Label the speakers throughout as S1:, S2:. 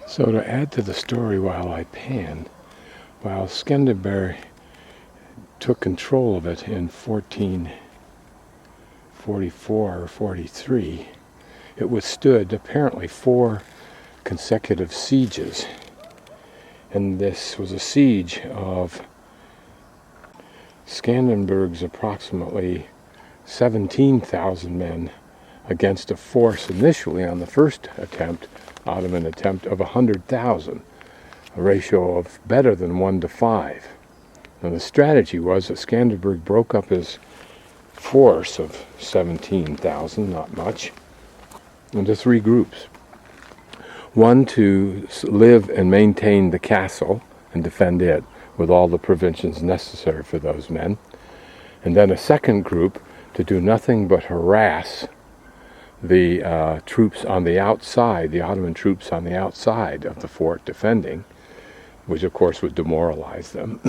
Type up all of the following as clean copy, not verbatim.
S1: So to add to the story while I pan, while Skanderberg took control of it in 1444 or 43, it withstood apparently 4 consecutive sieges. And this was a siege of Skanderberg's approximately 17,000 men against a force initially on the first attempt, Ottoman attempt, of 100,000, a ratio of better than 1 to 5. And the strategy was that Skanderberg broke up his force of 17,000, not much, into 3 groups. One to live and maintain the castle and defend it with all the provisions necessary for those men. And then a second group to do nothing but harass the troops on the outside, the Ottoman troops on the outside of the fort defending, which of course would demoralize them.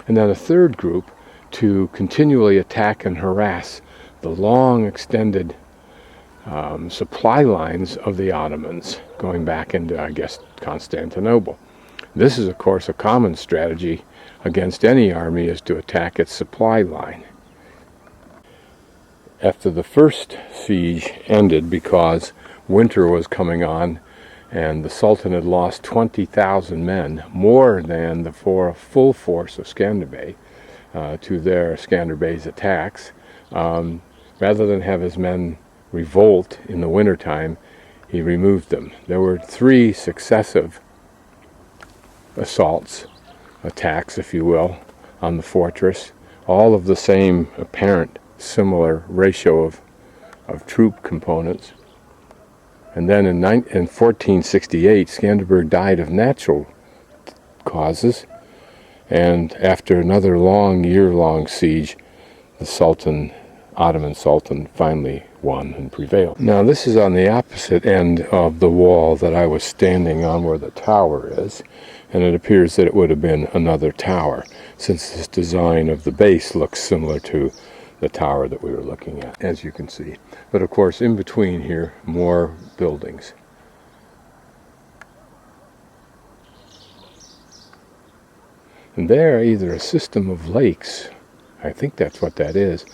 S1: And then a third group to continually attack and harass the long extended supply lines of the Ottomans going back into, I guess, Constantinople. This is, of course, a common strategy against any army, is to attack its supply line. After the first siege ended, because winter was coming on and the Sultan had lost 20,000 men, more than the full force of Skanderbeg, to their Skanderbeg's attacks, rather than have his men revolt in the wintertime, he removed them. There were 3 successive assaults, attacks if you will, on the fortress, all of the same apparent similar ratio of troop components. And then in 1468, Skanderberg died of natural causes, and after another year-long siege, the Ottoman Sultan finally won and prevailed. Now this is on the opposite end of the wall that I was standing on, where the tower is, and it appears that it would have been another tower, since this design of the base looks similar to the tower that we were looking at, as you can see. But of course, in between here, more buildings. And there, either a system of lakes, I think that's what that is,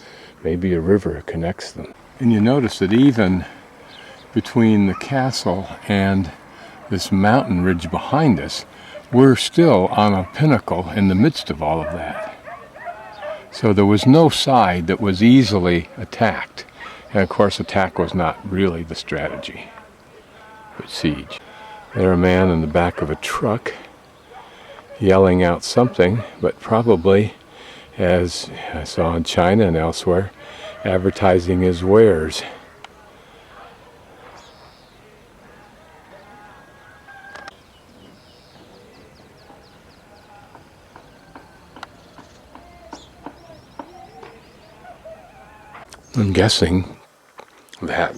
S1: maybe a river connects them. And you notice that even between the castle and this mountain ridge behind us, we're still on a pinnacle in the midst of all of that. So there was no side that was easily attacked. And of course, attack was not really the strategy, but siege. There, a man in the back of a truck yelling out something, but probably, as I saw in China and elsewhere, advertising his wares. I'm guessing that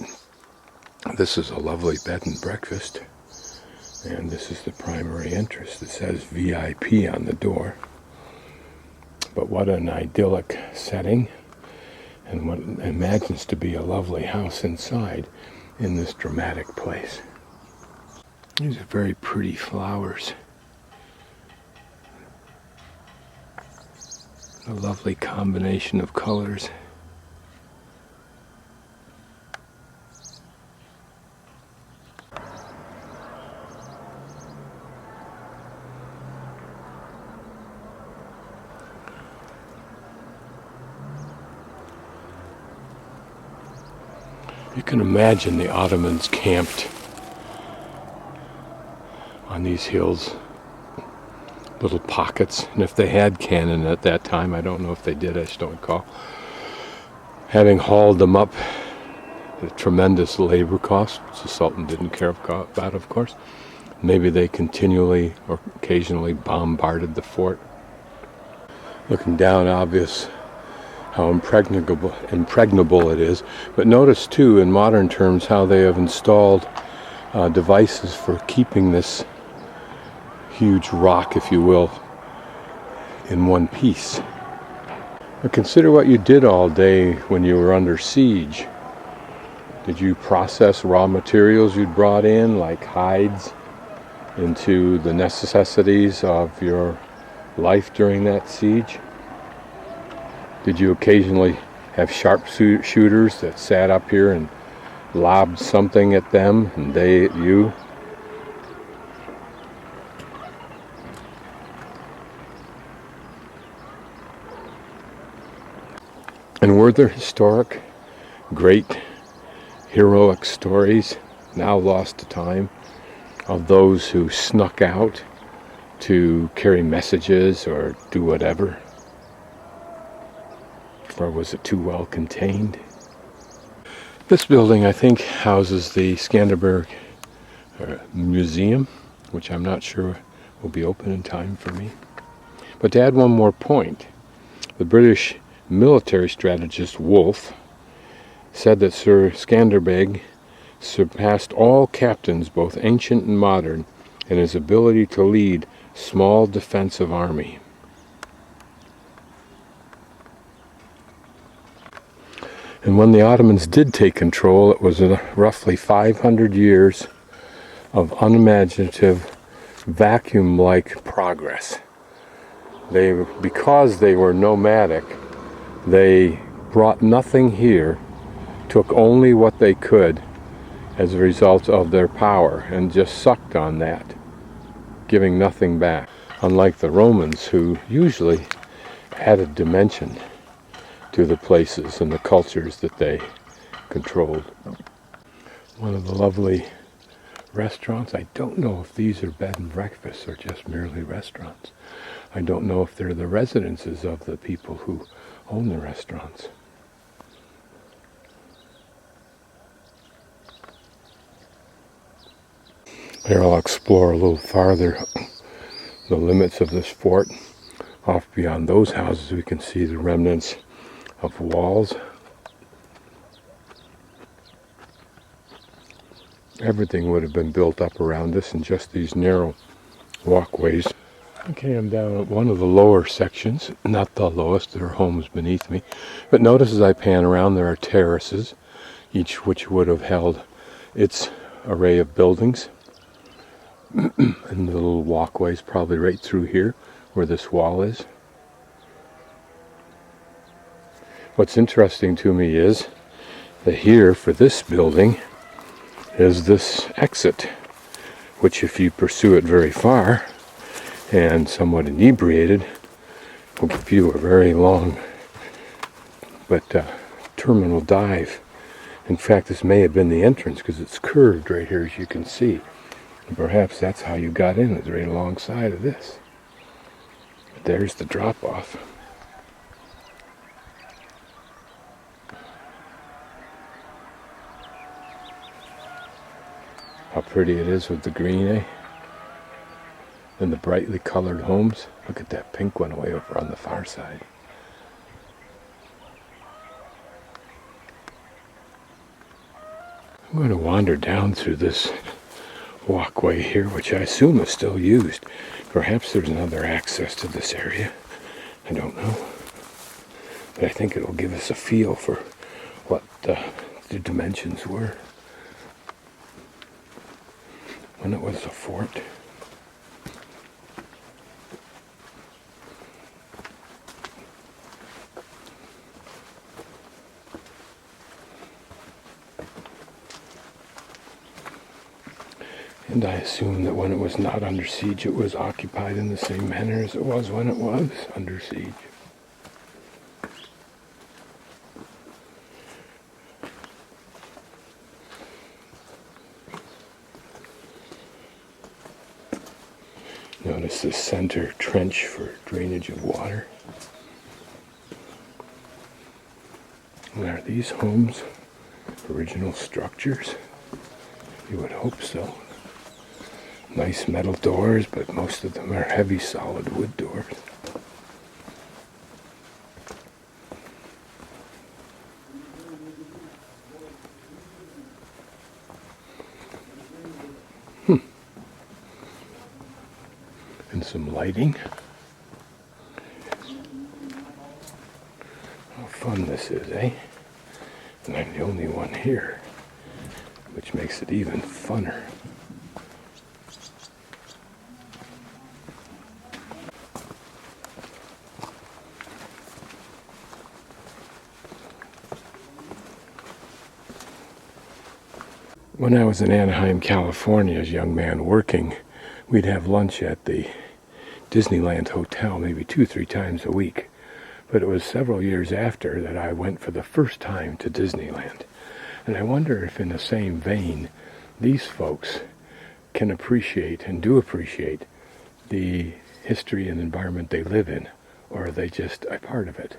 S1: this is a lovely bed and breakfast, and this is the primary entrance. It says VIP on the door. But what an idyllic setting, and what imagines to be a lovely house inside in this dramatic place. These are very pretty flowers. A lovely combination of colors. You can imagine the Ottomans camped on these hills, little pockets, and if they had cannon at that time, I don't know if they did, I just don't recall, having hauled them up at a tremendous labor cost, which the Sultan didn't care about, of course. Maybe they continually or occasionally bombarded the fort. Looking down, obvious how impregnable it is. But notice too, in modern terms, how they have installed devices for keeping this huge rock, if you will, in one piece. But consider what you did all day when you were under siege. Did you process raw materials you'd brought in, like hides into the necessities of your life during that siege? Did you occasionally have sharpshooters that sat up here and lobbed something at them and they at you? And were there historic, great, heroic stories, now lost to time, of those who snuck out to carry messages or do whatever? Or was it too well contained? This building, I think, houses the Skanderberg Museum, which I'm not sure will be open in time for me. But to add one more point, the British military strategist Wolfe said that Sir Skanderbeg surpassed all captains, both ancient and modern, in his ability to lead small defensive army. And when the Ottomans did take control, it was roughly 500 years of unimaginative, vacuum-like progress. Because they were nomadic, they brought nothing here, took only what they could as a result of their power, and just sucked on that, giving nothing back. Unlike the Romans, who usually added dimension to the places and the cultures that they controlled. One of the lovely restaurants, I don't know if these are bed and breakfasts or just merely restaurants. I don't know if they're the residences of the people who own the restaurants. Here I'll explore a little farther the limits of this fort. Off beyond those houses we can see the remnants of walls. Everything would have been built up around this in just these narrow walkways. Okay, I'm down at one of the lower sections, not the lowest, there are homes beneath me. But notice as I pan around there are terraces, each which would have held its array of buildings. And the little walkways probably right through here where this wall is. What's interesting to me is that here for this building is this exit, which if you pursue it very far and somewhat inebriated will give you a very long terminal dive. In fact, this may have been the entrance because it's curved right here, as you can see. And perhaps that's how you got in, is right alongside of this. But there's the drop-off. How pretty it is with the green, eh? And the brightly colored homes. Look at that pink one way over on the far side. I'm going to wander down through this walkway here, which I assume is still used. Perhaps there's another access to this area. I don't know. But I think it will give us a feel for what the dimensions were when it was a fort. And I assume that when it was not under siege, it was occupied in the same manner as it was when it was under siege. Notice this center trench for drainage of water. And are these homes original structures? You would hope so. Nice metal doors, but most of them are heavy solid wood doors. And some lighting. How fun this is, eh? And I'm the only one here, which makes it even funner. When I was in Anaheim, California, as a young man working, we'd have lunch at the Disneyland Hotel maybe 2-3 times a week. But it was several years after that I went for the first time to Disneyland. And I wonder if in the same vein, these folks can appreciate and do appreciate the history and environment they live in, or are they just a part of it?